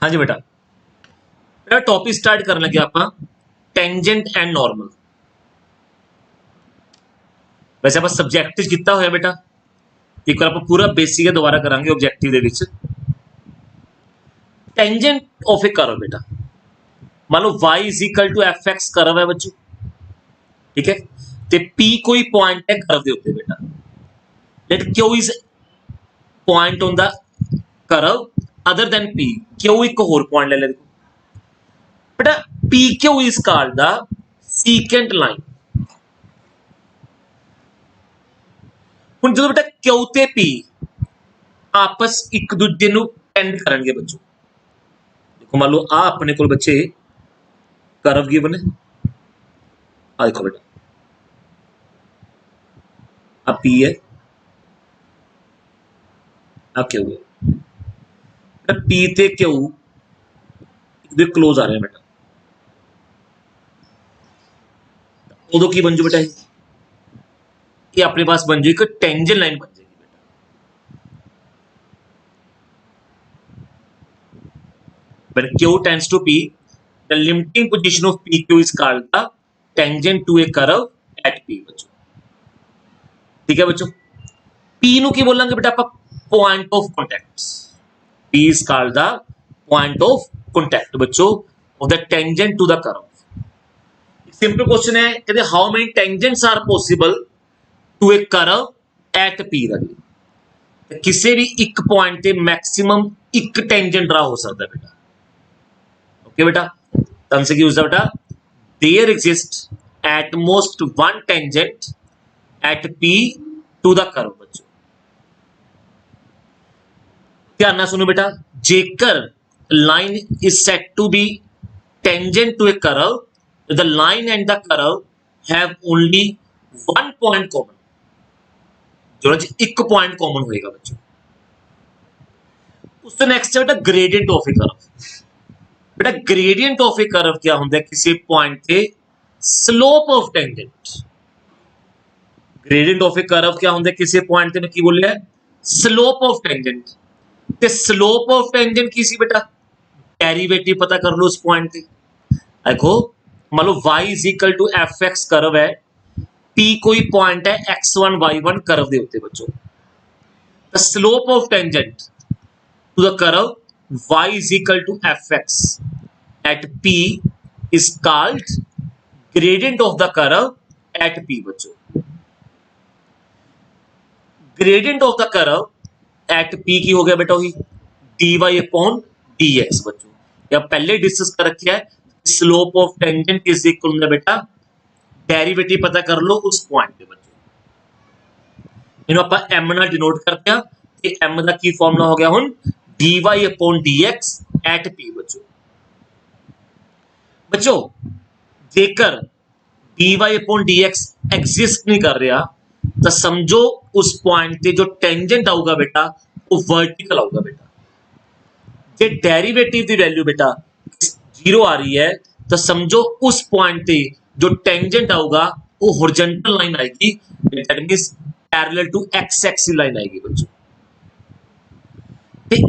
हाँ जी बेटा, बेटा टॉपिक स्टार्ट करने लगे आप टेंजेंट एंड नॉर्मल। वैसे आप सब्जेक्टिव कितना होया बेटा, एक बार आप पूरा बेसिक दोबारा करांगे ऑब्जेक्टिव दे विच। टेंजेंट ऑफ ए कर्व बेटा, मान लो y is equal to f x curve है बच्चों, ठीक है। ते p कोई पॉइंट है कर्व के उत्ते बेटा, let q is point on the curve other than p, q एक होर पॉइंट ले ले देखो बेटा, pq is called the secant line. हुण जो बेटा q ते p आपस एक दूजे नूं टेंड करनगे बच्चों। देखो मान लो आ अपने को बच्चे कर्व गिवन है, आ देखो बेटा आ p है, आ q है बेटा, p ते q दे क्लोज आ रहे हैं बेटा, उदों की बन जू बेटा ये अपने पास बन जाएगी एक टेंजेंट लाइन बन जाएगी बेटा। When q tends to p, the limiting position of pq is called the tangent to a curve at p बच्चों, ठीक है बच्चों। p नु की बोलेंगे बेटा आप point of contact, p is called the point of contact बच्चों of the tangent to the curve। Simple question है, कहते how many tangents are possible to a curve at p दा, किसी भी एक पॉइंट ते मैक्सिमम एक टेंजेंट ड्रा हो सकता है बेटा, ओके बेटा। तो आंसर की होता बेटा there exist at most one tangent at p to the curve बच्चों। ध्यान ना सुनो बेटा, जेकर line is said to be tangent to a curve, the line and the curve have only one point common, जो एक पॉइंट कॉमन होएगा बच्चों। उससे नेक्स्ट है बेटा ग्रेडियंट ऑफ ए कर्व। बेटा ग्रेडियंट ऑफ ए कर्व क्या होता है, किसी पॉइंट पे slope of tangent. Gradient of a curve क्या होता है, किसी पॉइंट पे की बोल रहे हैं स्लोप ऑफ टेंजेंट। ते स्लोप ऑफ टेंजेंट किसी बेटा डेरिवेटिव पता कर लो उस पॉइंट पे। देखो मान लो y is equal to f x curve है, p कोई पॉइंट है x1 y1 कर्व दे उत्ते बच्चों। The slope of tangent to the curve y is equal to fx at p is called gradient of the curve at p बच्चों। gradient of the curve at p की हो गया बेटा वही dy upon dx बच्चों, या पहले discuss कर रखा है slope of tangent is equal to बेटा डेरिवेटिव पता कर लो उस पॉइंट पे बच्चों। इन्हों आप m ना डिनोट करते हैं, ये m का की फॉर्मूला हो गया हुन dy upon dx at p बच्चों। बच्चों जेकर dy अपॉन dx एग्जिस्ट नहीं कर रहा तो समझो उस पॉइंट पे जो टेंजेंट आऊगा बेटा वो वर्टिकल आऊगा बेटा। जे डेरिवेटिव की वैल्यू बेटा 0 आ रही है तो समझो उस पॉइंट पे जो टेंजेंट आऊगा वो हॉरिजॉन्टल लाइन आएगी, that means parallel to x axis line आएगी बच्चों।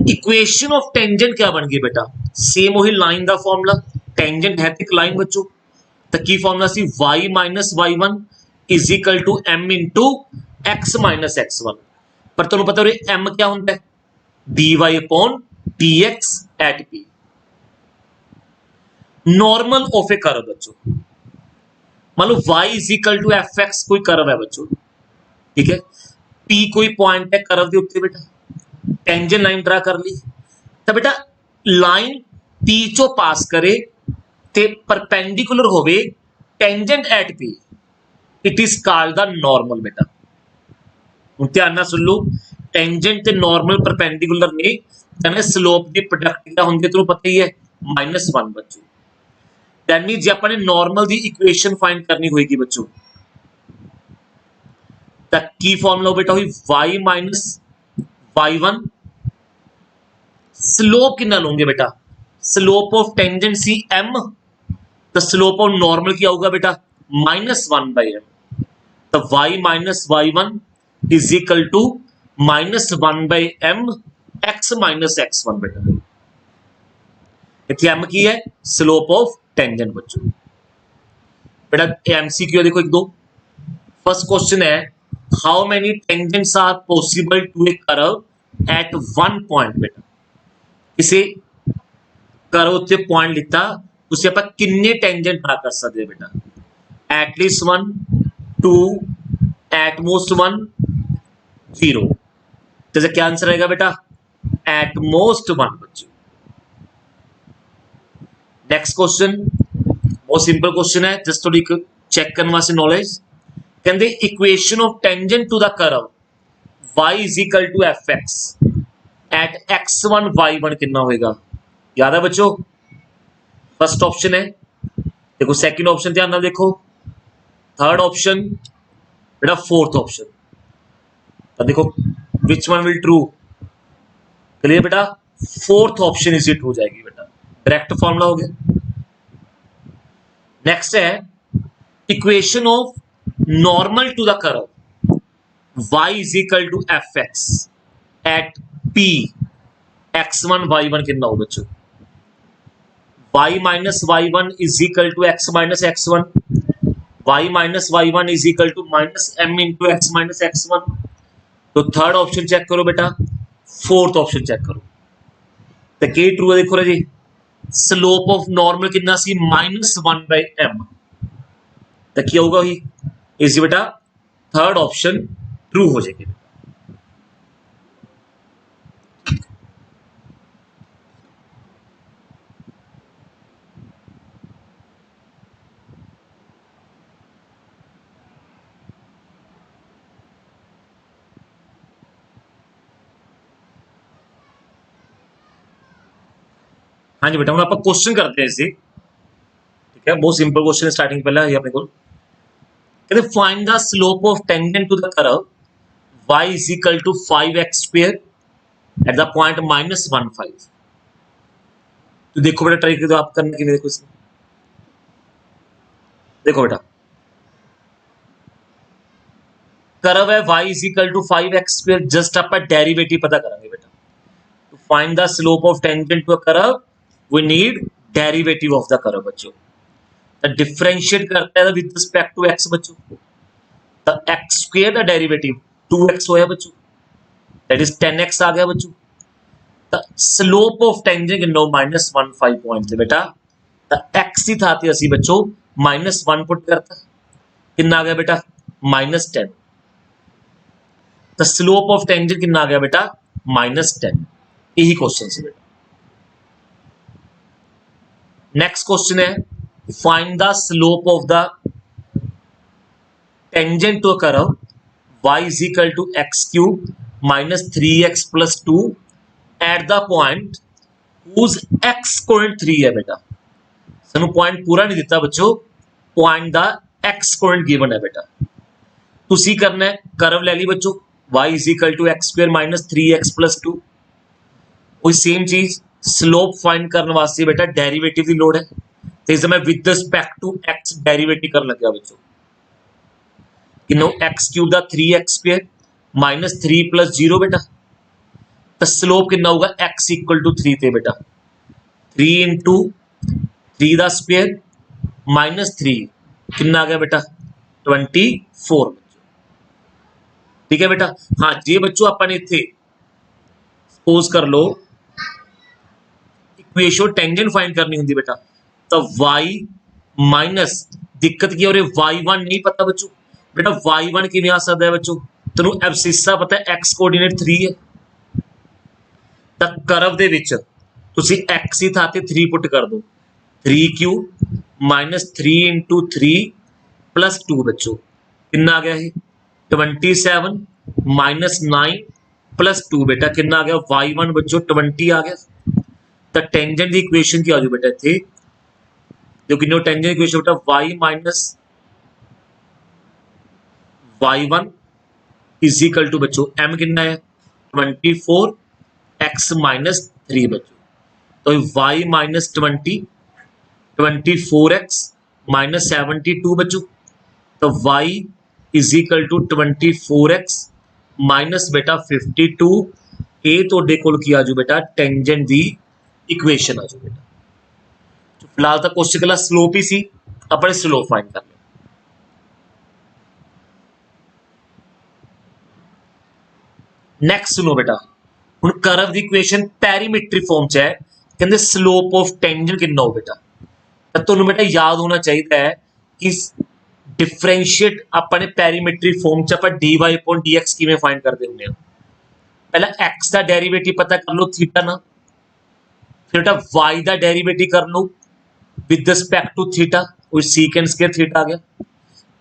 इक्वेशन ऑफ टेंजेंट क्या बन गई बेटा, सेम वही लाइन का फॉर्मूला, टेंजेंट है एक लाइन बच्चों, तो की फॉर्मूला सी y minus y1 is equal to m into x minus x1। पर तुम पता है m क्या होता है dy upon dx at p। Normal of a curve बच्चों, मान लो y is equal to f x कोई कर्व है बच्चों, ठीक है। p कोई पॉइंट है कर्व के उत्ते बेटा, टेंजेंट लाइन ड्रा कर ली, तो बेटा लाइन p चो पास करे ते परपेंडिकुलर होवे tangent at p, it is called the normal बेटा। ध्यान ना सुन लो, टेंजेंट ते नॉर्मल परपेंडिकुलर ने तने स्लोप की प्रोडक्ट क्या होंगे तुम्हें पता ही है -1 बच्चों। दैट मींस जे अपने नॉर्मल दी इक्वेशन फाइंड करनी होगी बच्चों, द की फॉर्मूला बेटा हुई y माइनस y1, स्लोप कितना लोगे बेटा, स्लोप ऑफ टेंजेंट सी m, तो स्लोप ऑफ नॉर्मल क्या होगा बेटा -1 बाई m, तो y minus y1 is equal to -1 by m x minus x1 बेटा। इतने m की है स्लोप ऑफ टेंजेंट बच्चों। बेटा MCQ देखो एक दो। फर्स्ट क्वेश्चन है how many tangents are possible to a curve at one point. बेटा किसी कर्व उत्ते पॉइंट लिखता उसे आप किन्ने टेंजेंट ड्रा कर सकते हैं बेटा एटलीस्ट 1 2 एट मोस्ट 1 0। तो क्या आंसर आएगा बेटा एट मोस्ट 1 बच्चों। नेक्स्ट क्वेश्चन बहुत सिंपल क्वेश्चन है जस्ट थोड़ी चेक करने वास्ते नॉलेज। कहते equation of tangent to the curve y is equal to f x at x1 y1 कितना होएगा याद है बच्चों। फर्स्ट ऑप्शन है देखो, सेकंड ऑप्शन ध्यान ना देखो, थर्ड ऑप्शन बेटा, फोर्थ ऑप्शन। तो देखो which one will true, clear बेटा, फोर्थ ऑप्शन इज ट्रू जाएगी बेटा, डायरेक्ट फॉर्मूला हो गया। नेक्स्ट है equation of normal to the curve y is equal to f x at p x1 y1 कितना हो बच्चों। y minus y1 is equal to x minus x1, y minus y1 is equal to minus m into x minus x1। तो third option check करो बेटा, fourth option check करो। तो क्या true है देखो जी, स्लोप ऑफ नॉर्मल कितना सी -1/m। तो क्या होगा ही इसी बेटा थर्ड ऑप्शन ट्रू हो जाएगी। हाँ जी बेटा हम आप क्वेश्चन करते हैं इसे, ठीक है, बहुत सिंपल क्वेश्चन स्टार्टिंग पहला ये अपने को कहते find the slope of tangent to the curve y is equal to 5x square at the point -1 5। तो देखो बेटा ट्राई करो आप करने के लिए, देखो इसमें देखो बेटा कर्व है y is equal to 5x square, just आप डेरिवेटिव पता करेंगे बेटा। तो find the slope of tangent to a curve we need derivative of the curve बच्चों। तो डिफरेंशिएट करता है विद रिस्पेक्ट टू x बच्चों। तो x square the derivative 2x होया बच्चों, दैट इज 10x आ गया बच्चों। तो स्लोप ऑफ टेंजेंट कितना -1 5 पॉइंट थे बेटा। तो x ही था थे असी बच्चों -1 पुट करता कितना आ गया बेटा -10। तो स्लोप ऑफ टेंजेंट कितना आ गया बेटा -10। यही क्वेश्चन से बेटा। नेक्स्ट क्वेश्चन है find the slope of the tangent to a curve y is equal to x cube -3x + 2 at the point whose x coordinate 3 है बेटा। सानू पॉइंट पूरा नहीं दिता बच्चों, पॉइंट द x कोऑर्डिनेट गिवन है बेटा। तुसी करना है कर्व ले ली बच्चों y is equal to x square -3x + 2। वही सेम चीज स्लोप फाइंड करने वास्ते बेटा डेरिवेटिव की लोड है। तो इस मैं with respect to x derivative कर लग गया बच्चों कि नो x क्यूब दा 3x स्क्वायर -3 + 0 बेटा। तो स्लोप कितना होगा x इक्वल टू 3 थे बेटा, 3 इंटू 3 दा स्क्वायर -3 कितना आ गया बेटा 24 बच्चों। ठीक है बेटा। हाँ जे बच्चों अपन इतने सपोज कर लो इक्वेशन टेंजेंट फाइंड करनी होंगी बेटा, तो y माइनस दिक्कत की हो रही y1 नहीं पता बच्चों। बेटा y1 किवें आ सकता है बच्चों, तेनू एब्सिसा पता है x कोऑर्डिनेट 3 है। तो कर्व दे विच तुसी x ही था ते 3 पुट कर दो, 3 क्यूब -3 इंटू 3 + 2 बच्चों कितना आ गया है 27 -9 + 2 बेटा कितना आ गया y1 बच्चों 20 आ गया। तो टेंजेंट की इक्वेशन क्या आ जाए बेटा थे, जो कि नो टेंजेंट इक्वेशन बेटा y minus y1 is equal to बच्चों m कितना है 24 x - 3 बच्चों। तो y माइनस 20 24x - 72 बच्चों। तो y is equal to 24x minus बेटा 52 ए तो कोल की आजू बेटा टेंजेंट दी इक्वेशन आजू बेटा। फिलहाल तो क्वेश्चन कला स्लोप ही सी, अपने स्लोप फाइंड कर लो। नैक्सट सुनो बेटा, हुण करव दी इक्वेशन पैरीमेट्रिक फॉर्म च है, कहते स्लोप ऑफ टेंजेंट कितना हो बेटा, तो तुहानूं बेटा याद होना चाहिए है कि डिफरेंशिएट अपने पैरीमेट्रिक फॉर्म च आपां dy अपॉन dx किवें फाइंड करते हुंदे हां। पहला x का डेरिवेटिव पता कर लो थीटा ना, फिर बेटा y का डेरिवेटिव कर लो विद रिस्पेक्ट टू थीटा, वो सीकेंड स्क्वायर थीटा आ गया।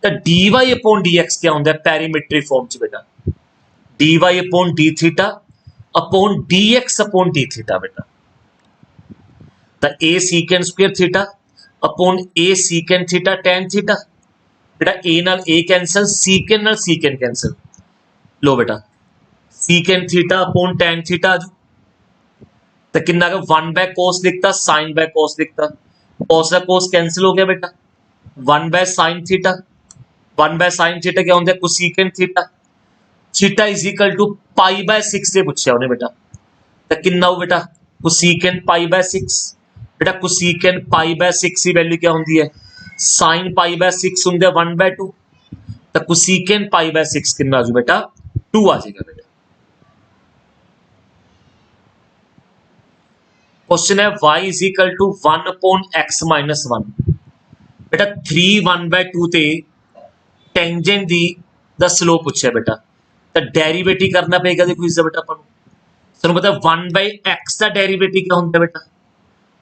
तो dy अपॉन dx क्या होंदा है पैरीमेट्रिक फॉर्म च बेटा, dy upon d theta upon dx upon d theta बेटा। तो a secant square theta upon a secant theta tan theta, बेटा a नाल a कैंसल, सीकेंड नाल सीकेंड कैंसल, लो बेटा secant theta upon tan theta आजू, तो कितना आ गया 1 बाय cos लिखता, sin बाय cos लिखता, cos का cos कैंसिल हो गया बेटा, 1 by sin theta, 1 by sin theta क्या होता है cosecant theta, theta is equal to pi by 6 से पूछा उन्हें बेटा, तो कितना हो बेटा कोसेकेंड पाई बाय 6, बेटा कोसेकेंड पाई बाय 6 की वैल्यू क्या होती है sin पाई बाय 6 होंगे 1 बाय 2, तो कोसेकेंड पाई बाय 6 कितना आ जाए बेटा 2 आ जाएगा बेटा। क्वेश्चन है y is equal to 1 upon x minus 1, बेटा 3 1 बाय 2 ते टेंजेंट दी द स्लोप पूछा बेटा, तो डेरिवेटिव करना पेगा देखो इसका बेटा अपन सर मतलब 1 बाय x का डेरिवेटिव क्या होता है बेटा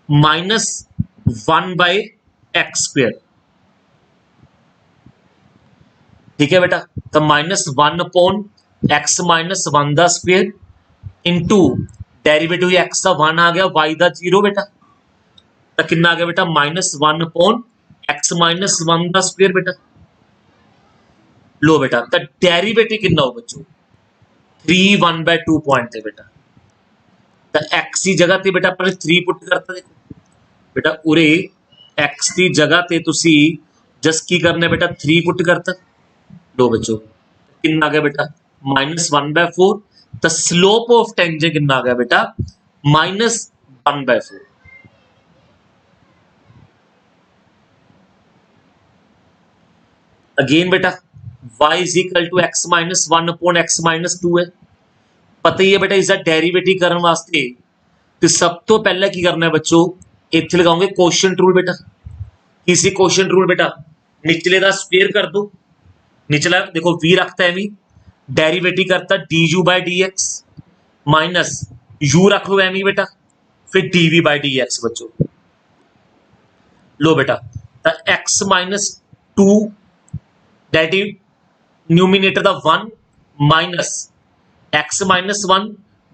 माइनस 1 बाय एक्स स्क्वायर, ठीक है बेटा, तो माइनस 1 अपॉन x माइनस 1 दा स्क्वायर इनटू डेरिवेटिव x का 1 आ गया y का 0 बेटा, तो कितना आ गया बेटा माइनस 1 अपॉन x माइनस 1 का स्क्वायर बेटा, लो बेटा तो डेरिवेटिव कितना हो बच्चों 3 1 बाय 2 पॉइंट थे बेटा, तो x की जगह ते बेटा अपने 3 पुट करता, देखो बेटा उरे x की जगह ते तुसी जस्ट की करने बेटा 3 पुट करता, लो बच्चों कितना आ गया बेटा माइनस 1 बाय 4, तो स्लोप ऑफ टेंजेंट कितना आ गया बेटा माइनस 1 बाय 4। अगेन बेटा y is equal to x minus 1 upon x minus 2 है, पता ही है बेटा इसका डेरिवेटिव करने वास्ते तो सब तो पहले की करना है बच्चों इतने लगाओगे क्वोशिएंट रूल बेटा, किसी क्वोशिएंट रूल बेटा निचले का स्क्वायर कर दो, निचला देखो v रखता है एमी, डेरिवेटिव करता D you by D x minus u रख लो एमी बेटा, फिर dv बाई डी एक्स बच्चों, लो बेटा तो x minus 2 that is numerator the 1 minus x minus 1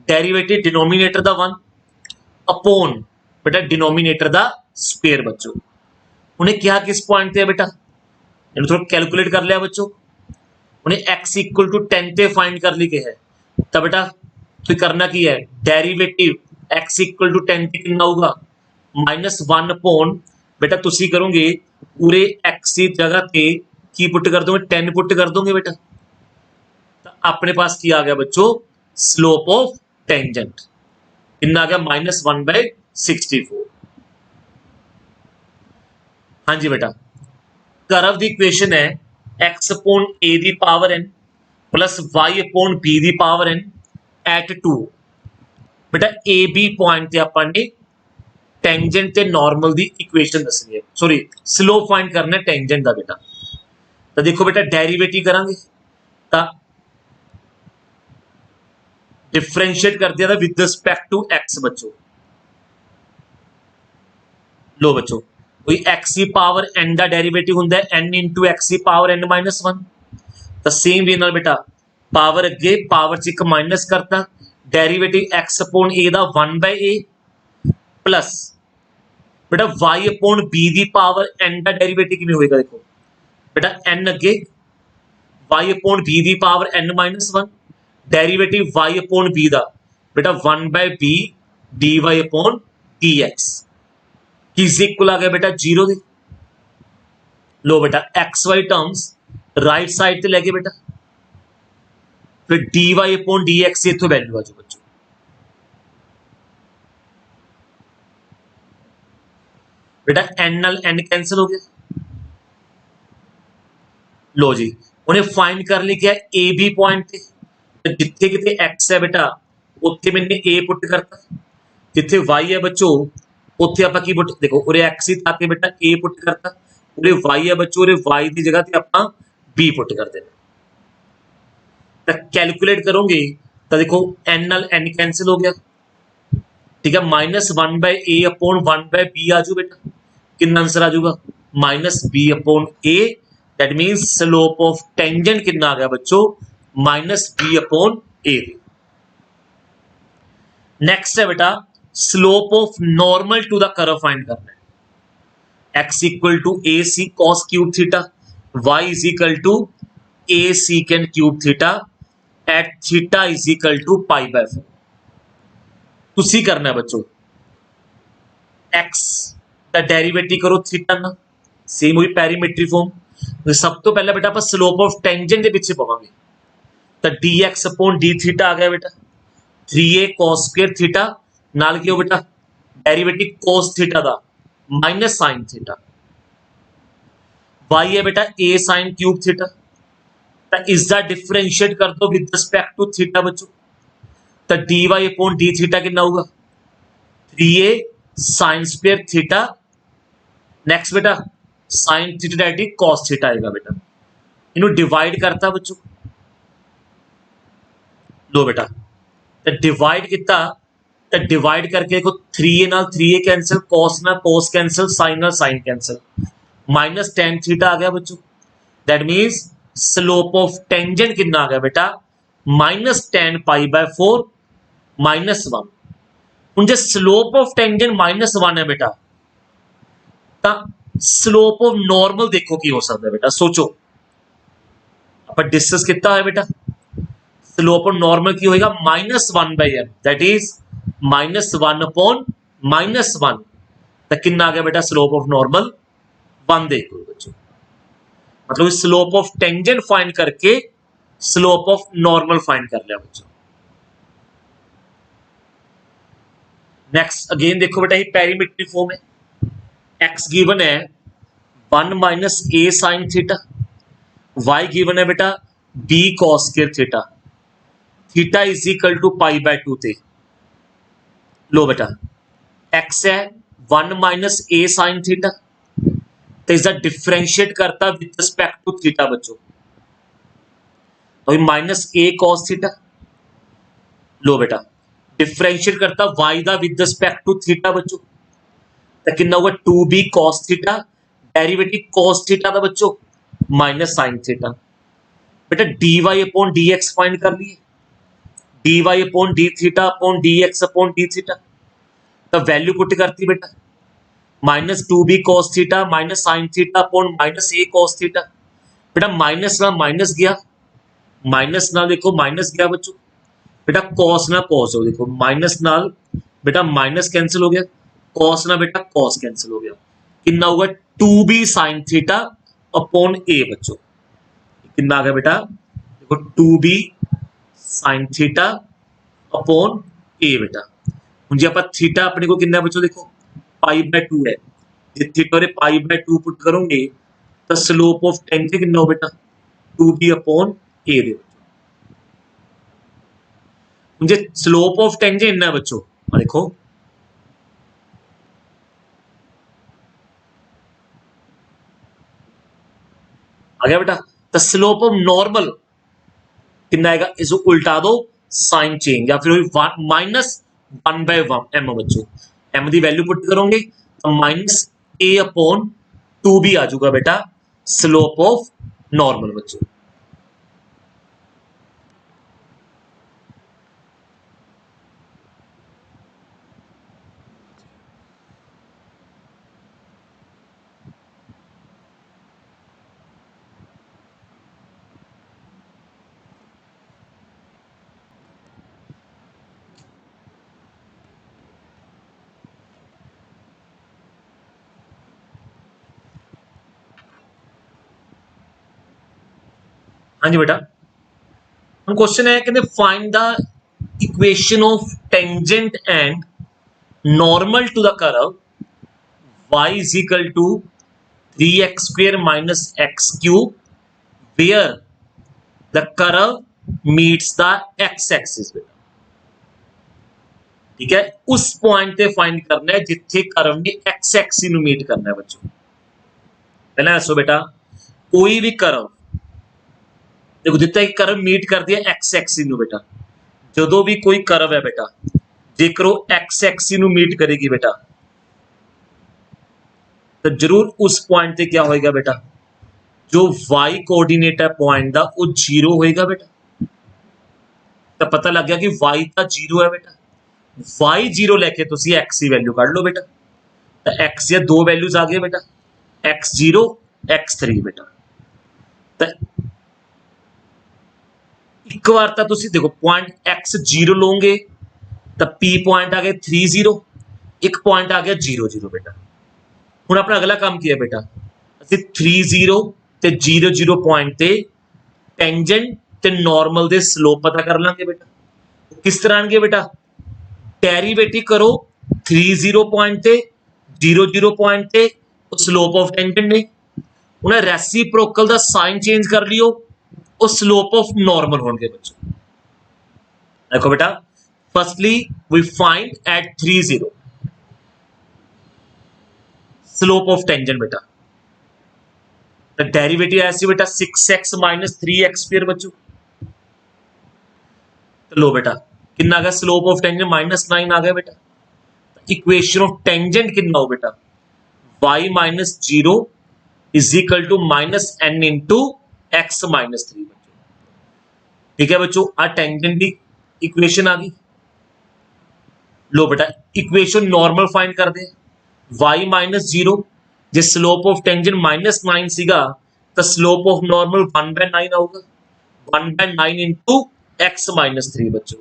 derivative denominator the 1 upon बेटा डिनोमिनेटर द स्क्वायर बच्चों, उन्हें क्या किस पॉइंट पे बेटा थोड़ा कैलकुलेट कर लिया बच्चों, उन्हें x इक्वल टू 10 पे फाइंड कर ली के है, तब बेटा तो करना की है डेरिवेटिव x इक्वल टू 10 पे कितना होगा माइनस 1 अपॉन बेटा तुसी करोगे पूरे x की जगह पे की पुट कर दोगे 10 पुट कर दोगे बेटा, तो अपने पास क्या आ गया बच्चों स्लोप ऑफ टेंजेंट कितना आ गया माइनस 1 बाय 64। हाँ जी बेटा कर्व दी इक्वेशन है x अपॉन a दी power n plus y upon b दी पावर n एट 2, बेटा ए बी पॉइंट ते अपन ने टेंजेंट ते नॉर्मल दी इक्वेशन दसनी है, सॉरी स्लोप फाइंड करना है टेंजेंट दा बेटा, तो देखो बेटा डेरिवेटिव करांगे तो डिफरेंशिएट कर दिया था विद रिस्पेक्ट टू x बच्चों, लो बच्चों कोई x की पावर n का डेरिवेटिव होंगे n इंटू एक्स की पावर n माइनस 1, तो सेम वे नाल बेटा पावर अगे पावर च एक माइनस करता डेरिवेटिव x अपॉन a दा 1 बाय a प्लस बेटा y अपॉन b दी पावर n का डेरिवेटिव किवें होएगा देखो बेटा n अगे y अपॉन b दी power n minus 1 derivative y upon b दा बेटा 1 by b dy upon dx किस इक्वल आ गया बेटा 0 दे, लो बेटा x y terms right side ते लेके बेटा फिर dy अपॉन dx इथों वैल्यू आ जाओ बच्चों, बेटा एन नाल एन कैंसल हो गया। लो जी उन्हें फाइंड कर लिया ए बी पॉइंट थे, जिथे किते एक्स है बेटा उत्थे मैंने ए पुट करता, जिथे वाई है बच्चों उत्थे आपां की पुट देखो उरे एक्स ही था बेटा ए पुट करता, उरे वाई है बच्चों उरे वाई की जगह ते आपां बी पुट कर देना। तो कैलकुलेट करोगे तो देखो एन नाल एन कैंसिल हो गया, ठीक है, -1 by a upon 1 by b आजू बेटा, कितना आंसर आजूगा -b upon a, that means slope of tangent कितना आ गया बच्चों -b अपॉन ए। नेक्स्ट है बेटा slope of normal to the curve find करना है। x इक्वल टू ए सी cos cube theta, y is equal to a secant cube theta at theta is equal to pi by 4। तुसी करना है बच्चों x का डेरिवेटिव करो theta ना, सेम हुई पैरीमेट्री फॉर्म। सब तो पहले बेटा आप स्लोप ऑफ टेंजेंट के पीछे पवांगे, तो dx अपॉन d थीटा आ गया बेटा 3a cos स्क्वायर थीटा, नाल की हो बेटा डेरिवेटिव cos थीटा दा माइनस sin थीटा, y है बेटा a sin क्यूब थीटा, तो इसका डिफरेंशिएट कर दो विद रिस्पेक्ट टू थीटा बच्चों, तो dy अपॉन d थीटा कितना होगा 3a sin square theta, next बेटा sin theta directly cos theta आएगा बेटा, इन्हों डिवाइड करता बच्चों, लो बेटा तो डिवाइड कितना, तो डिवाइड करके देखो 3a नाल 3a कैंसिल, cos ना cos कैंसिल, sin ना sin cancel, minus tan theta आ गया बच्चों, that means slope of tangent कितना आ गया बेटा -tan पाई बाय 4 -1। हुण जे स्लोप ऑफ टेंजेंट -1 है बेटा तो स्लोप ऑफ नॉर्मल देखो की हो सकता है बेटा, सोचो आप डिस्कस कितना है बेटा, स्लोप ऑफ नॉर्मल की होगा -1 by m, that is -1 upon -1, तो कितना आ गया बेटा स्लोप ऑफ नॉर्मल 1 देखो बच्चों, मतलब स्लोप ऑफ टेंजेंट फाइंड करके स्लोप ऑफ नॉर्मल फाइंड कर लिया बच्चों। नेक्स्ट अगेन देखो बेटा ये पैरीमेट्रिक फॉर्म है, x गिवन है 1 minus a sin theta, y given है बेटा b cos square theta, theta is equal to pi by 2 थे। लो बेटा x है 1 माइनस a sin थीटा, तो इसका डिफरेंशिएट करता विद रिस्पेक्ट टू थीटा बच्चों, तो माइनस a cos थीटा, लो बेटा डिफरेंशिएट करता y दा विद रिस्पेक्ट टू थीटा बच्चों, तो कितना होगा 2b cos theta, derivative cos theta था बच्चों माइनस sin थीटा, बेटा dy अपॉन dx फाइंड कर लिए, dy upon d theta upon dx upon d theta, तो वैल्यू पुट करती बेटा -2b cos theta minus sin theta upon -a cos theta, बेटा minus ना माइनस गया, माइनस ना देखो माइनस गया बच्चों, बेटा cos ना cos हो देखो माइनस नाल बेटा माइनस कैंसिल हो गया, cos ना बेटा cos कैंसिल हो गया, कितना होगा 2b sin theta upon a बच्चों, कितना आ गया बेटा देखो 2b sin theta upon a बेटा, मुझे आप थीटा अपने को कितना बच्चों देखो पाई बाय 2 है, जे थीटा रे पाई बाय 2 पुट करोगे तो स्लोप ऑफ टेंजेंट कितना हो बेटा 2b अपॉन a दे, मुझे स्लोप ऑफ टेंजेंट इतना है बच्चों, देखो आ गया बेटा, तो स्लोप ऑफ नॉर्मल कितना आएगा, इसको उल्टा दो साइन चेंज या फिर -1 बाय 1 m बच्चों, m की वैल्यू पुट करोगे तो -a अपॉन 2b आ जाऊगा बेटा स्लोप ऑफ नॉर्मल बच्चों। हाँ जी बेटा, हम क्वेश्चन है कहते find the equation of tangent and normal to the curve y is equal to 3x square minus x cube where the curve meets the x axis बेटा, ठीक है। उस पॉइंट पे फाइंड करना है जिथे कर्व ने x एक्सिस ਨੂੰ मीट करना है बच्चों। पहला दसो बेटा, कोई भी कर्व देखो दिता है कि कर्व मीट करती है x एक्सिस ਨੂੰ बेटा, ਜਦੋਂ भी कोई कर्व है बेटा जेकर वो x एक्सिस ਨੂੰ मीट करेगी बेटा तो जरूर उस पॉइंट पे क्या होएगा बेटा, जो y कोऑर्डिनेट है पॉइंट का वो 0 होएगा बेटा। तो पता लग गया कि y का 0 है बेटा, y 0 लेके तुसी x की वैल्यू काट लो बेटा। तो x या दो वैल्यूज आ गए बेटा, x0 x3 बेटा। तो एक बार तो तुसी देखो पॉइंट x0 लोगे तो p पॉइंट आ गए 30, एक पॉइंट आ गया 00 बेटा। हुण अपना अगला काम किया बेटा, असि 30 ते 00 पॉइंट ते टेंजेंट ते नॉर्मल दे स्लोप पता कर लांगे बेटा। किस तरह आएंगे बेटा, डेरिवेटिव करो 30 पॉइंट ते 00 पॉइंट ते स्लोप ऑफ टेंजेंट ने, उन्हें रेसिप्रोकल दा साइन चेंज कर लियो और स्लोप ऑफ नॉर्मल होंगे बच्चों। देखो बेटा, firstly we find at 30 slope of tangent बेटा। तो डेरिवेटिव ऐसी बेटा 6x माइनस 3x स्क्वायर बच्चों। तो लो बेटा कितना आ गया, स्लोप ऑफ टेंजेंट -9 आ गया बेटा। इक्वेशन ऑफ टेंजेंट कितना हो बेटा, y minus 0 is equal to -n into x minus 3 बच्चों। ठीक है बच्चों, आ टेंजेंट की इक्वेशन आ गई। लो बेटा इक्वेशन नॉर्मल फाइंड कर दे, y minus 0 J slope of tangent -9 सीगा तो slope of normal 1/9 आऊगा, 1/9 into x minus 3 बच्चों।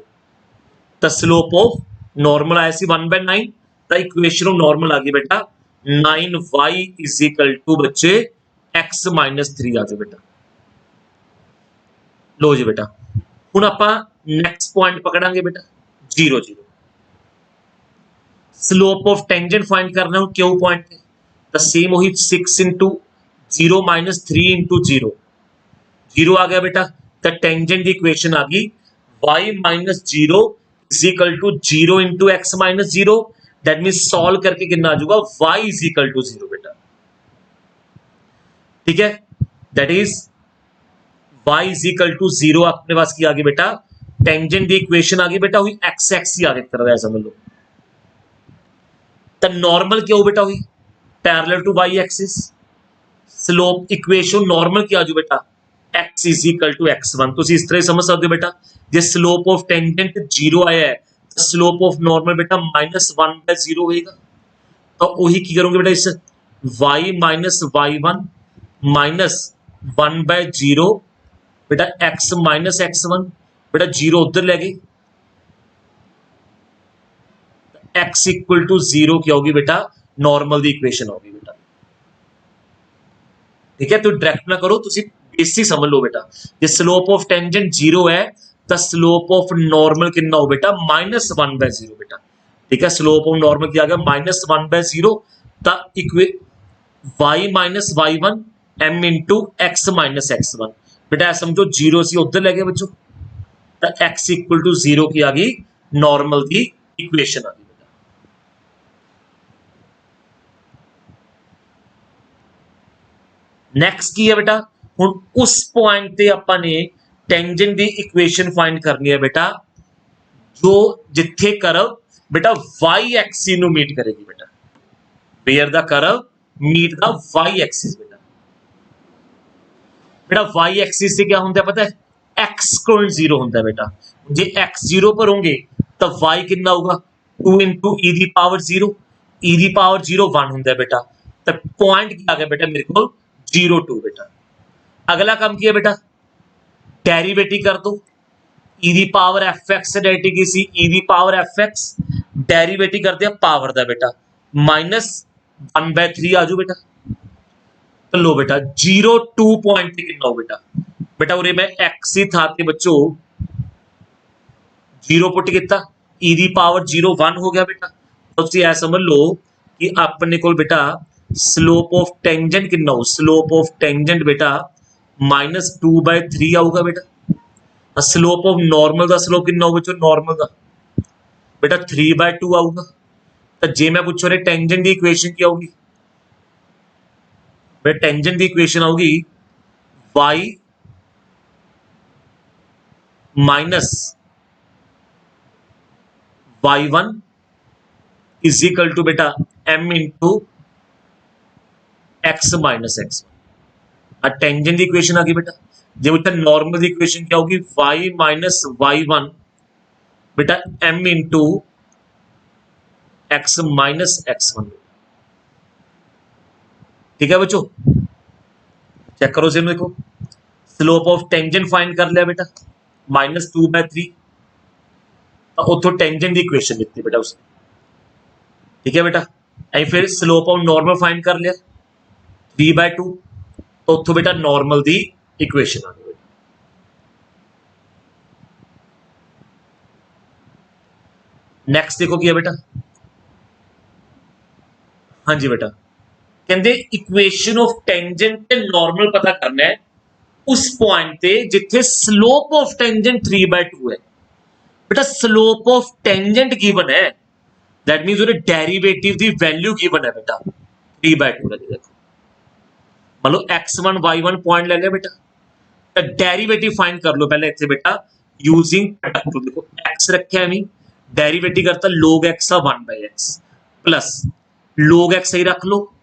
तो स्लोप ऑफ नॉर्मल आया सी 1/9, तो इक्वेशन ऑफ नॉर्मल आ गई बेटा 9y इज इक्वल टू बच्चे x माइनस 3 आ गए बेटा। लो जी बेटा हुण आपां नेक्स्ट पॉइंट पकड़ांगे बेटा 0 स्लोप ऑफ टेंजेंट फाइंड करना है क्यों पॉइंट है, तो सेम वही 6 इंटू 0 माइनस 3 इंटू 0 आ गया बेटा। तो टेंजेंट की इक्वेशन आ गई y minus 0 is equal to 0 into x minus 0, that mean solve करके कितना आ जाएगा y इज इक्वल टू 0 बेटा। ठीक है, that is y is equal to 0 अपने पास की आ गई बेटा, टेंजेंट की इक्वेशन आ गई बेटा हुई x एक्सिस आ गई तरह समझ लो। तो नॉर्मल क्या हो बेटा हुई parallel to y axis, slope equation normal क्या जो बेटा x is equal to x1। तो इस तरह समझ सकते हो बेटा, जे स्लोप ऑफ टेंजेंट 0 आया है तो स्लोप ऑफ नॉर्मल बेटा -1/0 होएगा। तो वही की करोगे बेटा, इस y माइनस y1 माइनस 1/0 बेटा x माइनस x1 बेटा 0 उधर ले गई, x इक्वल टू 0 क्या होगी बेटा, नॉर्मल दी इक्वेशन होगी बेटा। ठीक है, तो डायरेक्ट ना करो, तुसी बेसिक समझ लो बेटा, जे स्लोप ऑफ टेंजेंट 0 है तो स्लोप ऑफ नॉर्मल कितना हो बेटा -1/0 बेटा। ठीक है, स्लोप ऑफ नॉर्मल क्या आ गया -1/0, तो y minus y1 m into x minus x1 बेटा समझो 0 से उधर ले गए बच्चों, तो x इक्वल टू 0 की आ गई नॉर्मल की इक्वेशन आ गई। नेक्स्ट की है बेटा, हुण उस पॉइंट ते आपां ने टेंजेंट दी इक्वेशन फाइंड करनी है बेटा, जो जिथे कर्व बेटा y एक्सिस नु मीट करेगी बेटा, where the curve meet the y axis बेटा। बेटा y एक्सिस से क्या होता है पता है, x कोण 0 होता है बेटा। जे x 0 पर होंगे तो y कितना होगा 2 into e the power 0, e the power 0 1 होता है बेटा। तो पॉइंट क्या आ गया बेटा मेरे को 0 2 बेटा। अगला काम किया बेटा, डेरिवेटिव कर दो, e दी पावर fx से डेरिवेटिव की सी e the power fx, derivative कर दिया पावर दा बेटा -1/3 आजू बेटा। तो लो बेटा 0 2 पॉइंट कितना हो बेटा, बेटा उरे मैं x ही था ते बच्चों 0 पुट किया, e दी पावर 0 1 हो गया बेटा। तो तुसी ऐ समझ लो कि अपने को बेटा स्लोप ऑफ टेंजेंट कितना हो, स्लोप ऑफ टेंजेंट बेटा -2/3 आऊगा बेटा। स्लोप ऑफ नॉर्मल का स्लोप कितना हो बच्चों, नॉर्मल का बेटा 3/2 आऊगा। तो जे मैं पूछो रे टेंजेंट की इक्वेशन क्या होगी बेटा, टेंजेंट की इक्वेशन होगी y minus y1 is equal to बेटा m into x minus x। Tangent की इक्वेशन आ गई बेटा। जब बेटा नॉर्मल इक्वेशन क्या होगी, y माइनस y1 बेटा m into x minus x1। ठीक है बच्चों, चेक करो से देखो, स्लोप ऑफ टेंजेंट फाइंड कर लिया बेटा -2/3, उतो टेंजेंट की इक्वेशन लिखती बेटा उसने। ठीक है बेटा, ऐ फिर स्लोप ऑफ नॉर्मल फाइंड कर लिया 3/2, तो उतो बेटा नॉर्मल दी इक्वेशन आ गई। नेक्स्ट देखो क्या बेटा, हाँ जी बेटा, कहते इक्वेशन ऑफ टेंजेंट ते नॉर्मल पता करना है उस पॉइंट ते जिथे स्लोप ऑफ टेंजेंट 3/2 है। बेटा स्लोप ऑफ टेंजेंट गिवन है, दैट मींस ਉਹਦੇ डेरिवेटिव दी वैल्यू गिवन है बेटा 3/2 का। देखो मान लो x1 y1 पॉइंट ले लिया बेटा, तो डेरिवेटिव फाइंड कर लो पहले इतने बेटा यूजिंग प्रोडक्ट। देखो x रखे नहीं, डेरिवेटिव करता log x 1/x plus log x ही रख लो,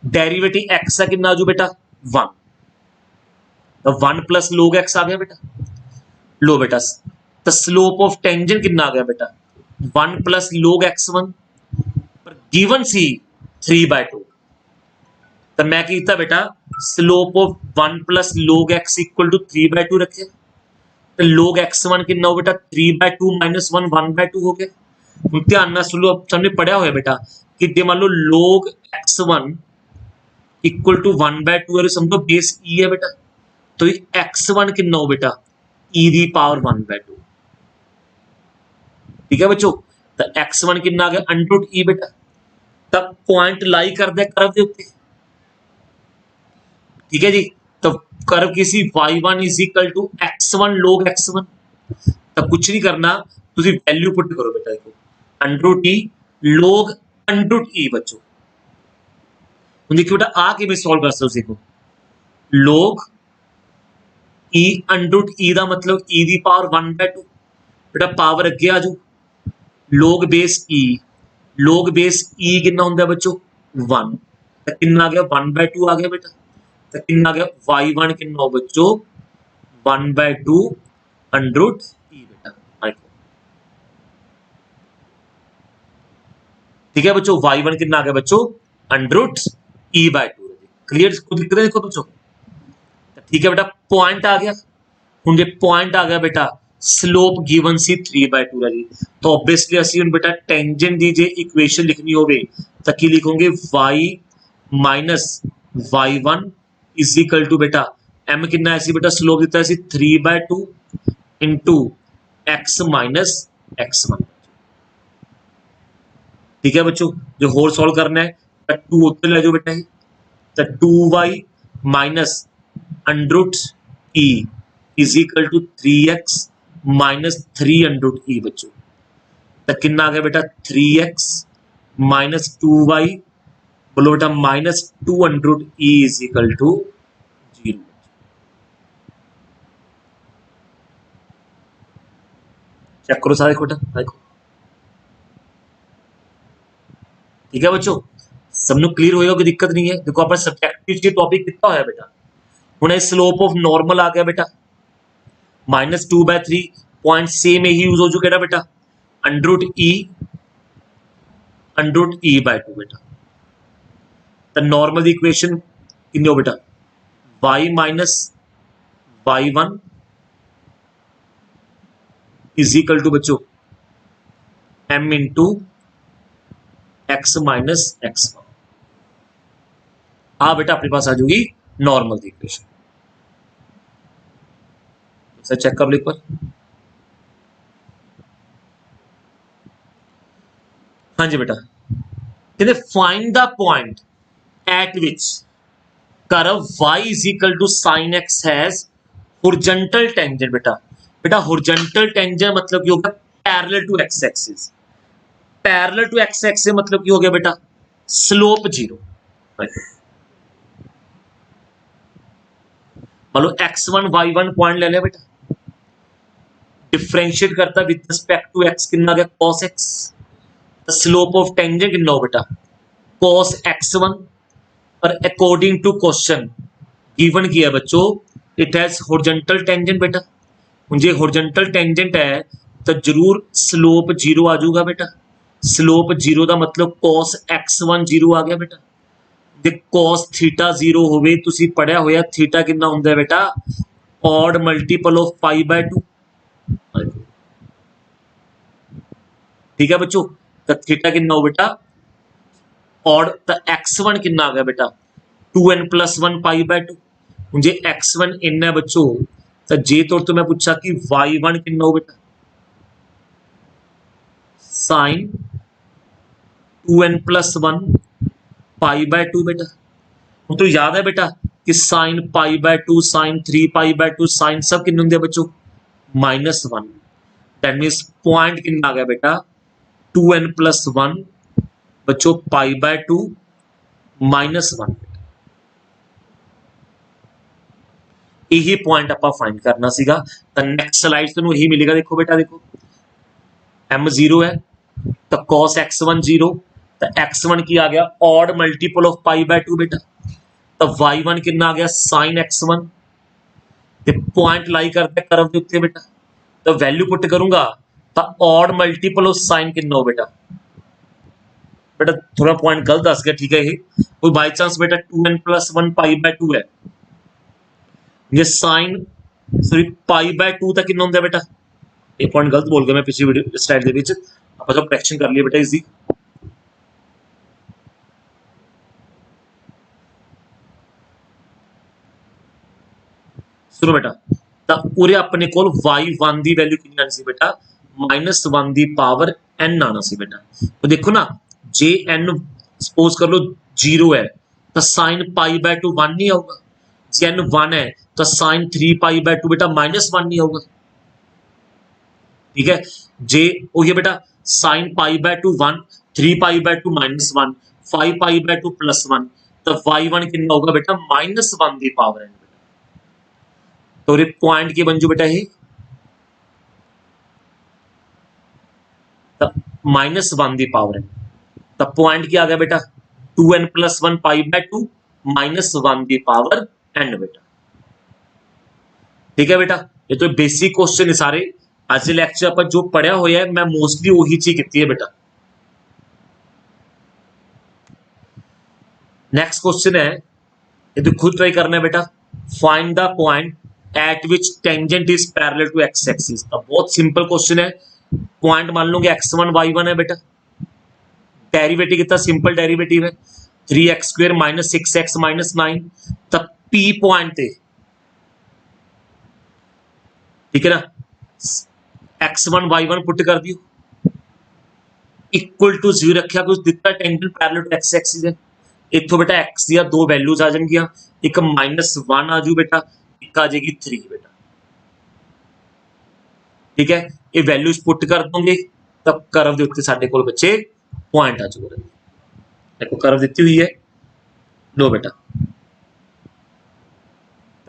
डेरिवेटिव x का कितना आजू बेटा 1, तो 1 प्लस log x आ गया बेटा। लो बेटा तो स्लोप ऑफ टेंजेंट कितना आ गया बेटा 1 प्लस log x1 पर गिवन सी 3/2, तो मैं किया बेटा slope of 1 plus log x equal to 3/2 रखे, तो log x1 कितना हो बेटा 3/2 माइनस 1 1/2 हो गया। ध्यान ना सुनो, सबने पढ़ा हुआ बेटा कि दे मान लो log x1 इक्वल टू 1/2 है, समझो बेस e है बेटा, तो x1 कितना हो बेटा e दी पावर 1/2। ठीक है बच्चों, तो x1 कितना आ गया अंडर e बेटा, तब पॉइंट लाई कर दे कर्व के ऊपर। ठीक है जी, तो कर्व किसी y1 is equal to x1 log x1, तब कुछ नहीं करना, तुझे वैल्यू पुट करो बेटा, देखो under T log under e बच्चों। देखिए बेटा आ के मैं सॉल्व कर सकता हूं, देखो log e अंडर e का मतलब e दी पावर 1/2 बेटा, पावर अगे आ जाओ log base e, log base e कितना होंगे बच्चों 1, तो कितना आ गया 1/2 आ गया बेटा, तो कितना आ गया y1 कितना हो बच्चों 1/2 अंडर e बेटा। ठीक है बच्चों, y1 कितना आ गया बच्चों अंडर e/2। क्लियर, कोई दिक्कत है देखो बच्चों। ठीक है बेटा, पॉइंट आ गया, ਹੁਣ ਜੇ पॉइंट आ गया बेटा स्लोप गिवन सी 3/2 है जी, तो ऑब्वियसली ਅਸੀਂ ਹੁਣ बेटा टेंजेंट ਦੀ ਜੇ ਇਕੁਏਸ਼ਨ ਲਿਖਣੀ ਹੋਵੇ ਤਾਂ ਕੀ ਲਿਖੋਗੇ y minus y1 is equal to बेटा m कितना है बेटा स्लोप दिता है 3/2 इंटू x माइनस x1। ठीक है बच्चों, जो होल सॉल्व करना है तो 2 उत्तर ले जाओ बेटा, तो 2y minus under e is equal to 3x minus 3 under e बच्चों, तो कितना आ गया बेटा 3x माइनस 2y, बोलो बेटा minus 2 under e is equal to 0। Check करो सारे बेटा, देखो ठीक है बच्चों, सबने क्लियर होएगा, कोई दिक्कत नहीं है। देखो अपना सब्जेक्टिव के टॉपिक कितना होया बेटा, हुणे स्लोप ऑफ नॉर्मल आ गया बेटा -2/3, पॉइंट सेम ही यूज हो चुका है बेटा अंडर e/2 बेटा, तो नॉर्मल इक्वेशन कितनी हो बेटा y minus y1 is equal to बच्चों m into x minus x1। हाँ बेटा अपने पास आ जाएगी नॉर्मल इक्वेशन, चेक कर लो एक बार। हाँ जी बेटा, कहते find the point at which curve y is equal to sine x has horizontal tangent. बेटा बेटा हॉरिजॉन्टल टेंजेंट मतलब क्या होगा, parallel to x axis. Parallel to x axis मतलब क्या हो गया बेटा, स्लोप जीरो। मान लो x1 y1 पॉइंट ले लिया बेटा, डिफरेंशिएट करता विद रिस्पेक्ट टू x कितना आ गया, cos x। The slope of tangent कितना हो बेटा, cos x1। और अकॉर्डिंग टू क्वेश्चन गिवन किया बच्चों, इट हैज हॉरिजॉन्टल टेंजेंट। बेटा मुझे हॉरिजॉन्टल टेंजेंट है तो जरूर स्लोप जीरो आ जाऊगा बेटा। स्लोप जीरो का मतलब cos x1 जीरो आ गया बेटा। जे cos थीटा जीरो होवे, तुसी पढ़िया होया थीटा कितना हुंदा है बेटा, odd multiple of pi by 2। ठीक है बच्चों, तो थीटा कितना हो बेटा, ऑड। तो x1 कितना आ गया बेटा, 2n+1 पाई बाय 2। मुझे x1 इन है बच्चों, तो जे तौर तो मैं पूछा कि y1 कितना हो बेटा, साइन 2n+1 पाई बाय 2 बेटा। तो याद है बेटा कि sine pi by 2, sine 3 pi by 2, sine सब कितने होंगे बच्चों, -1। दैट मीन्स पॉइंट कितना आ गया बेटा, 2n+1 बच्चों पाई बाय 2 -1। यही पॉइंट आप फाइंड करना सीगा। तो नेक्स्ट स्लाइड तुहानू यही मिलेगा। देखो बेटा, देखो m0 है तो cos x1 0, तो x1 की आ गया odd multiple of pi by 2 बेटा। तो y1 कितना आ गया, साइन x1। ते पॉइंट लाई करते कर्व के उत्ते बेटा, तो वैल्यू पुट करूंगा तो ऑड मल्टीपल ऑफ साइन कितना हो बेटा। बेटा थोड़ा पॉइंट गलत दस गया, ठीक है। ये कोई बाई चांस बेटा 2n+1 पाई बाय 2 है, ये साइन सॉरी पाई बाय 2 तक कितना होंगे बेटा। ये पॉइंट गलत बोल गया मैं पिछली वीडियो स्लाइड दे विच, ਆਪਾਂ जो करेक्शन कर लिया बेटा इजी। सुनो बेटा, तो पूरे अपने कोल y1 दी वैल्यू कितनी आनी सी बेटा, -1 दी पावर n आना सी बेटा। तो देखो ना, जे n सपोज कर लो 0 है तो साइन पाई बाय 2 1 नहीं आऊगा। जे n 1 है तो साइन 3 पाई बाय 2 बेटा -1 नहीं आऊगा। ठीक है, जे हो गया बेटा sign pi by 2 1, 3 pi by 2 -1, 5 pi by 2 +1। तो y1 कितना होगा बेटा, -1 दी पावर n। तो ये पॉइंट की बन जो बेटा है तो -1 दी पावर है। तो पॉइंट क्या आ गया बेटा, 2n+1 pi by 2 -1 the power n बेटा। ठीक है बेटा, ये तो बेसिक क्वेश्चन है सारे। आज के लेक्चर पर जो पढ़ा हुआ है मैं मोस्टली वही चीज की है बेटा। नेक्स्ट क्वेश्चन है, ये तो खुद ट्राई करना है बेटा। Find the point at which tangent is parallel to x axis. अब बहुत सिंपल क्वेश्चन है। पॉइंट मान लो x1 y1 है बेटा, डेरिवेटिव कितना सिंपल डेरिवेटिव है, 3x² - 6x - 9। तब P पॉइंट थे, ठीक है ना, x1 y1 पुट कर दियो इक्वल टू 0 रखा, कुछ दिता tangent parallel to x axis है। इथों बेटा x दिया दो वैल्यूज आ जाएंगी, एक -1 आ जू बेटा, एक आ जाएगी 3 बेटा। ठीक है, ये वैल्यूज पुट कर दोगे तब कर्व के उत्ते साडे कोल बच्चे पॉइंट आ जाऊगा। देखो कर्व दी हुई है, लो बेटा,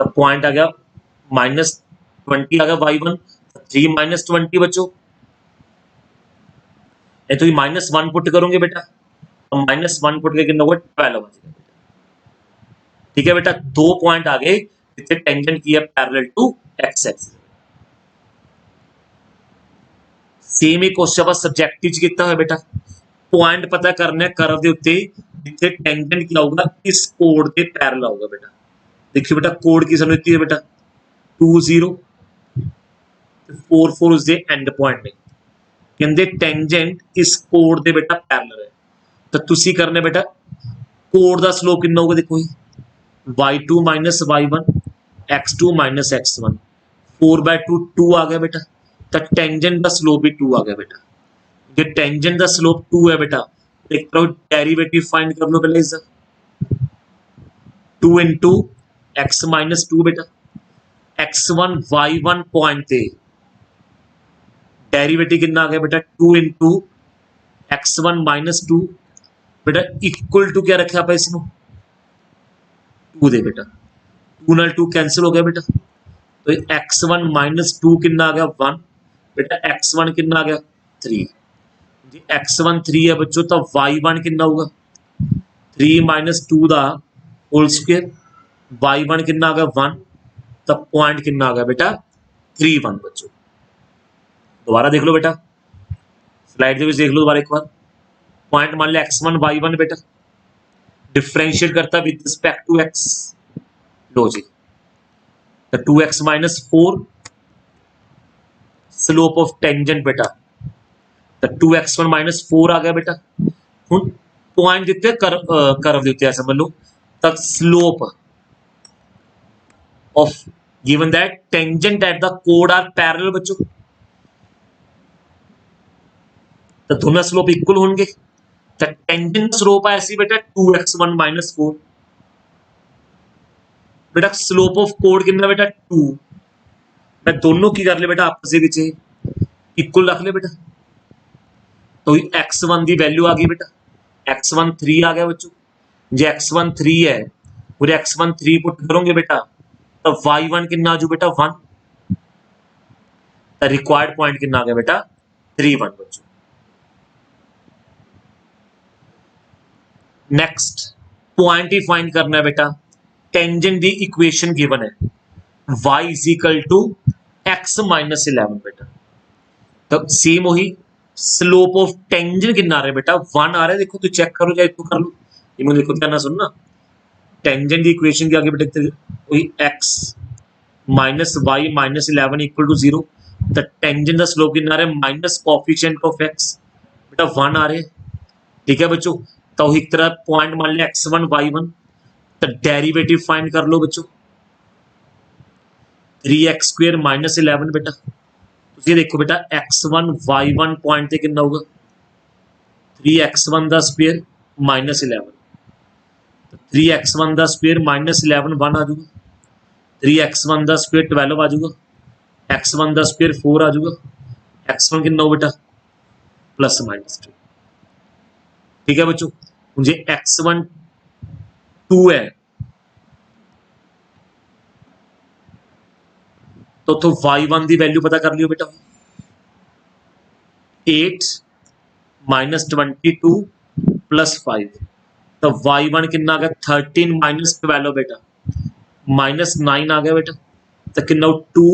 तब पॉइंट आ गया -20 आ गया y1, 3 - 20 बच्चों। ये तो -1 पुट करोगे बेटा, तो -1 पुट करके 12 आ जाएगा। ठीक है बेटा, दो पॉइंट आ गए जिससे टेंजेंट की है parallel to x axis. Same ही क्वेश्चन पर सब्जेक्टिव च कितना है बेटा, पॉइंट पता करना है कर्व के उत्ते जिथे टेंजेंट क्या होगा, इस कोड के पैरेलल होगा बेटा। देखिए बेटा कोड की समझती है बेटा, 2 0 4 4 उसके एंड पॉइंट में कहते टेंजेंट इस कोड के बेटा पैरेलल है। तो तुसी करना बेटा कोड का स्लोप कितना होगा, देखो y2 - y1 x2 - x1 4/2 2 आ गया बेटा। तो टेंजेंट का स्लोप भी 2 आ गया बेटा। जो टेंजेंट का स्लोप 2 है बेटा, देख लो डेरिवेटिव फाइंड कर लो पहले इसका 2 इंटू एक्स माइनस 2 बेटा x1 y1 पॉइंट ते डेरिवेटिव कितना आ गया बेटा 2 इंटू x1 माइनस 2 बेटा इक्वल टू क्या रखे आप इसमें 2 दे बेटा 2 नाल 2 कैंसिल हो गया बेटा तो x1 माइनस 2 कितना आ गया 1 बेटा x1 कितना आ गया 3 जी x1 3 है बच्चों तो y1 कितना होगा 3 माइनस 2 दा होल स्क्वायर y1 कितना आ गया 1 तब पॉइंट कितना आ गया बेटा 3 1 बच्चों दोबारा देख लो बेटा स्लाइड ਦੇ ਵਿੱਚ देख लो दोबारा एक बार पॉइंट मान लिया x1 y1 बेटा डिफरेंशिएट करता विद रिस्पेक्ट टू x लो जी तो 2x minus 4 slope of tangent बेटा तो 2x1 माइनस 4 आ गया बेटा हुन पॉइंट दिते कर्व दिते हैं समझ लो तब slope of given that tangent at the chord are parallel बच्चों तो दोनों स्लोप इक्वल होंगे तो टेंजेंट स्लोप है ऐसी बेटा 2x1 माइनस 4 बेटा स्लोप ऑफ कोड कितना बेटा 2 मैं दोनों की कर ले बेटा आपस में इक्वल रख ले बेटा तो x1 की वैल्यू आ गई बेटा x1 3 आ गया बच्चों जो x1 3 है पूरे x1 3 पुट करोगे बेटा तो y1 कितना आजू बेटा 1 तो रिक्वायर्ड पॉइंट कितना आ गया बेटा 3 1 बच्चों नेक्स्ट पॉइंट ही फाइंड करना है बेटा टेंजेंट दी इक्वेशन गिवन है y is equal to x minus 11 बेटा तो सेम वही स्लोप ऑफ टेंजेंट कितना आ रहा है बेटा 1 आ रहा है देखो तो चेक करो चाहे तो कर लो ये मुझे देखो क्या ना सुनना टेंजेंट की इक्वेशन के आगे बेटा वही x minus y minus 11 equal to 0 the tangent the slope कितना आ रहा है माइनस कोफिशिएंट ऑफ x बेटा 1 आ रहे हैं ठीक है बच्चों तो एक तरह पॉइंट मान लिया x1 y1 तो डेरिवेटिव फाइंड कर लो बच्चों 3x स्क्वायर माइनस 11 बेटा तो ये देखो बेटा x1 y1 पॉइंट ते कितना होगा 3x1 the square minus 11 3x1 the square minus 11 1 आ जाऊगा 3x1 द स्क्वायर 12 आ जाऊगा x1 द स्क्वायर 4 आ जाऊगा x1 कितना हो बेटा प्लस माइनस 2 ठीक है बच्चों मुझे x1 2 है तो y1 की वैल्यू पता कर लियो बेटा 8 माइनस 22 प्लस 5 तो y1 कितना आ गया 13 माइनस 12 बेटा माइनस 9 आ गया बेटा तो कितना 2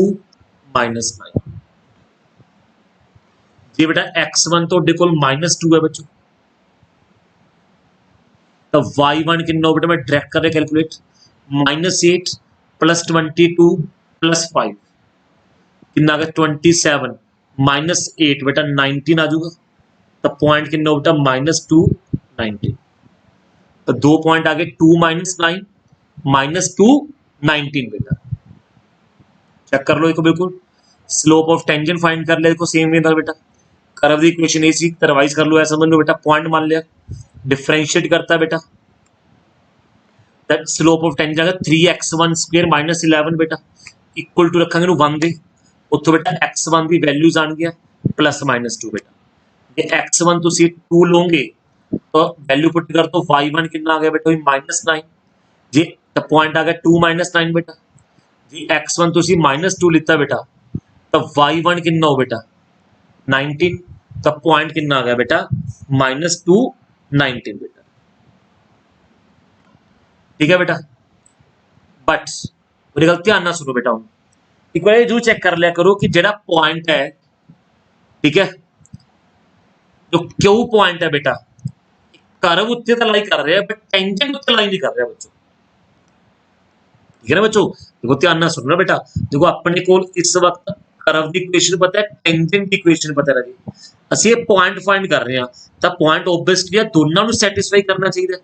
माइनस 9 जी बेटा x1 तो देखो माइनस 2 है बच्चों तो y1 कितना बेटा मैं डायरेक्ट कर रहा कैलकुलेट माइनस 8 प्लस 22 प्लस 5 कितना आ गया 27 माइनस 8 बेटा 19 आ जाऊगा तो पॉइंट कितना बेटा माइनस 2 19 तो 2 पॉइंट आ गए 2 माइनस 9 माइनस 2 19 बेटा चेक कर लो देखो बिल्कुल स्लोप ऑफ टेंजेंट फाइंड कर ले देखो सेम वे था बेटा कर्व दी इक्वेशन ऐसी रिवाइज कर लो ऐसा समझ लो बेटा पॉइंट मान लिया डिफरेंशिएट करता है बेटा दैट स्लोप ऑफ टेंजेंट आएगा 3x1 स्क्वायर माइनस 11 बेटा इक्वल टू रखेंगे 1 दे उत्थों बेटा x1 की वैल्यूज आन गया प्लस माइनस 2 बेटा ये x1 तुसी 2 लोगे तो वैल्यू पुट कर तो y1 कितना आ गया बेटा माइनस 9 जी तो पॉइंट आ गया 2 माइनस 9 बेटा जी x1 तुसी माइनस 2 लिता बेटा तो y1 कितना हो बेटा 19 तो पॉइंट कितना आ गया बेटा माइनस 2 19 बेटा ठीक है बेटा बट मेरी गल ध्यान ना सुनो बेटा एक बार जरूर चेक कर लिया करो कि जेड़ा पॉइंट है ठीक है जो क्यू पॉइंट है बेटा कर्व उत्ते तो लाई कर रहे हैं बट टेंजेंट उत्ते लाई नहीं कर रहे बच्चों ठीक है ना बच्चों देखो ध्यान ना सुनना बेटा देखो अपने को इस वक्त कर्व की इक्वेशन पता है टेंजेंट की इक्वेशन पता है ਅਸੀਂ ਇਹ ਪੁਆਇੰਟ ਫਾਈਂਡ ਕਰ ਰਹੇ ਹਾਂ ਤਾਂ ਪੁਆਇੰਟ ਓਬਵੀਅਸਲੀ ਆ ਦੋਨਾਂ ਨੂੰ ਸੈਟੀਸਫਾਈ ਕਰਨਾ ਚਾਹੀਦਾ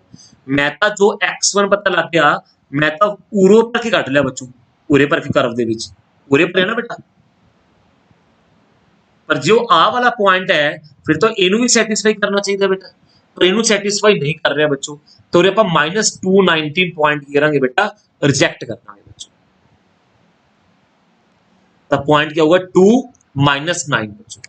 ਮੈਂ ਤਾਂ ਜੋ x1 ਪਤਾ ਲੱਗ ਗਿਆ ਮੈਂ ਤਾਂ ਉਰੋਂ ਪਰ ਕੇ ਕੱਢ ਲਿਆ ਬੱਚੋ ਉਰੇ ਪਰ ਕੇ ਕਰਵ ਦੇ ਵਿੱਚ ਉਰੇ ਪਰ ਹੈ ਨਾ ਬੇਟਾ पर जो आ वाला पॉइंट है फिर तो इनू भी सैटिस्फाई करना चाहिए बेटा पर इनू सैटिस्फाई नहीं कर रहा बच्चों, तो आप -219 पॉइंट की करेंगे बेटा रिजेक्ट कर देंगे बच्चों। तो पॉइंट क्या होगा 2 - 9 बच्चों।